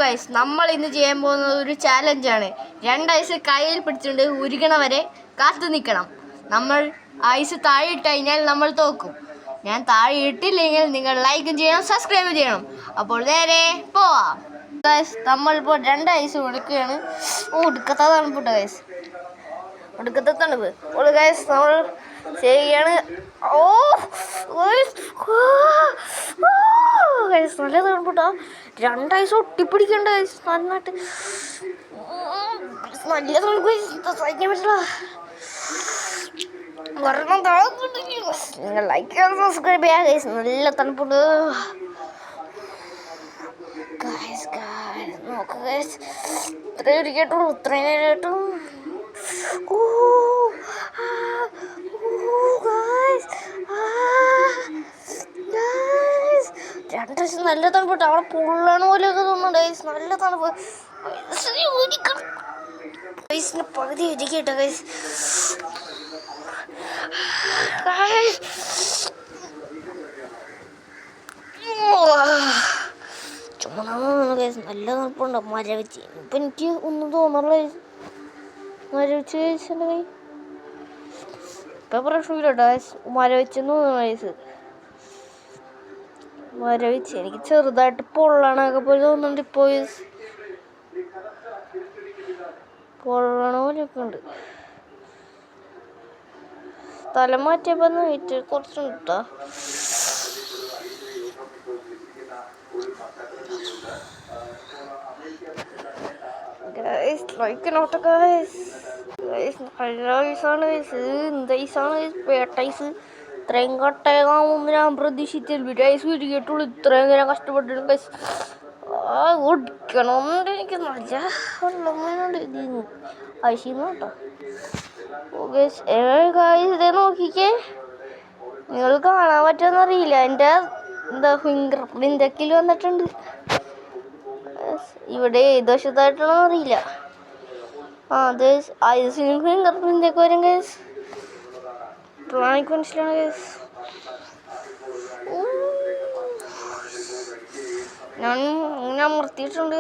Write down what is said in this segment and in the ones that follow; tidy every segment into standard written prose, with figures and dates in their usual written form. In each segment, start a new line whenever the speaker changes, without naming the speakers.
Guys, നമ്മൾ ഇന്ന് ചെയ്യാൻ പോകുന്നത് ഒരു ചാലഞ്ചാണ്. 2 ഐസ് കയ്യിൽ പിടിച്ചുകൊണ്ട് ഉരുകണ വരെ കാത്തു നിൽക്കണം. നമ്മൾ ഐസ് താഴെ ഇട്ട് കഴിഞ്ഞാൽ നമ്മൾ തോക്കും. ഞാൻ താഴെ ഇട്ടില്ലെങ്കിൽ നിങ്ങൾ ലൈക്കും ചെയ്യണം, സബ്സ്ക്രൈബ് ചെയ്യണം. അപ്പോൾ നേരെ പോവാം ഗൈസ്. നമ്മളിപ്പോൾ 2 ഐസ് കൊടുക്കുകയാണ്. ഒടുക്കത്തെ തണുപ്പിട്ട ഗൈസ്, ഒടുക്കത്തെ തണുപ്പ് ഗൈസ് നമ്മൾ ചെയ്യുകയാണ്. നല്ല തണുപ്പിട്ടോ. 2 ഐസ് ഒട്ടിപ്പിടിക്കണ്ട ഗൈസ്, നന്നായിട്ട് നല്ല തണുപ്പ് സഹിക്കാൻ പറ്റില്ല. നിങ്ങൾ ലൈക്ക് ചെയ്യാൻ സബ്സ്ക്രൈബ് ചെയ്യാം ഗൈസ്. നല്ല തണുപ്പുണ്ട് ഗൈസ്. നോക്ക് ഗൈസ്, ഇത്രയും കേട്ടുള്ളൂ, ഇത്രയും കേട്ടും. രണ്ടു നല്ല തണുപ്പിട്ട് അവിടെ പൊള്ളണ പോലെയൊക്കെ തോന്നുന്നുണ്ട് ഗൈസ്. നല്ല തണുപ്പ് ഗൈസിന് പകുതി ഇരിക്കട്ടെ ഗൈസ്. ചുമന്ന ഗൈസ്, നല്ല തണുപ്പുണ്ട്. മരവിച്ച് ഇപ്പം എനിക്ക് ഒന്നും തോന്നണല്ലോ ഗൈസ്. മരവിച്ച് കഴിച്ചിട്ടുണ്ട് കൈ ഇപ്പം പ്രശ്നമില്ല കേട്ടോ ഗൈസ്. മരവിച്ചെന്ന് തോന്നുന്നു ഗൈസ്. മരവിച്ച് എനിക്ക് ചെറുതായിട്ട് പൊള്ളണൊക്കെ പോലെ തോന്നുന്നുണ്ട് ഇപ്പോൾ. പൊള്ളണ പോലെയൊക്കെ ഉണ്ട്. സ്ഥലം മാറ്റിയപ്പോൾ വെയിറ്റ് കുറച്ചുണ്ട് കേട്ടോ. ഗൈസ് ലൈക്ക് നോട്ടെ ഗൈസ്. നല്ല ഐസാണ് ഗൈസ്. എന്ത് ഐസാണ് ഗൈസ്, പേട്ട ഐസ്. ഇത്രയും കട്ടയാകാമെന്ന് ഞാൻ പ്രതീക്ഷിച്ചില്ല. ഒരു ഐസ് ഉരുകിയിട്ടുള്ളൂ. ഇത്രയും നേരം കഷ്ടപ്പെട്ടിട്ടുണ്ട് ഗൈസ്. ഒടിക്കണമെന്നുണ്ട് എനിക്ക്. നല്ല വെള്ളം വേണുണ്ട് ഇതിന്ന് ഐസിന്ന് കേട്ടോ. ഗൈസ് ഇതേ നോക്കിക്കേ, നിങ്ങൾ കാണാൻ പറ്റുമെന്നറിയില്ല. എൻ്റെ ഫിംഗർ പ്രിൻ്റൊക്കെ വന്നിട്ടുണ്ട്. ഇവിടെ ഏത് വശത്തായിട്ടാണോ അറിയില്ല. അത് ഐസിന് ഫിംഗർ പ്രിൻ്റൊക്കെ വരും ഗൈസ്. ഇപ്പോഴാണ് എനിക്ക് മനസ്സിലാണ് ഗൈസ്. ഞാൻ ഇങ്ങനെ അമർത്തിയിട്ടുണ്ട്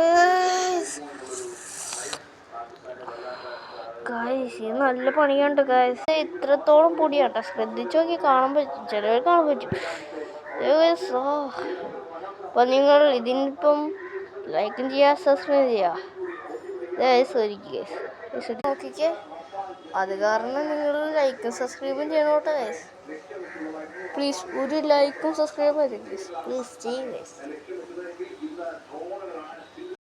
ഗൈസ്. ഇത് നല്ല പണിയുണ്ട് ഗൈസ്. ഇത്രത്തോളം പൊടിയാട്ടോ. ശ്രദ്ധിച്ചു നോക്കി കാണാൻ പറ്റും, ചിലവർ കാണാൻ പറ്റും. അപ്പം നിങ്ങൾ ഇതിനിപ്പം ലൈക്കും ചെയ്യുക, സബ്സ്ക്രൈബ് ചെയ്യുക ഗൈസ്. നോക്കിക്കേ, അത് കാരണം നിങ്ങൾ ലൈക്കും സബ്സ്ക്രൈബും ചെയ്യണം കേട്ടോ ഗൈസ്. പ്ലീസ് ഒരു ലൈക്കും സബ്സ്ക്രൈബും ചെയ്യും ഗൈസ്. പ്ലീസ് ചെയ്യും ഗൈസ്.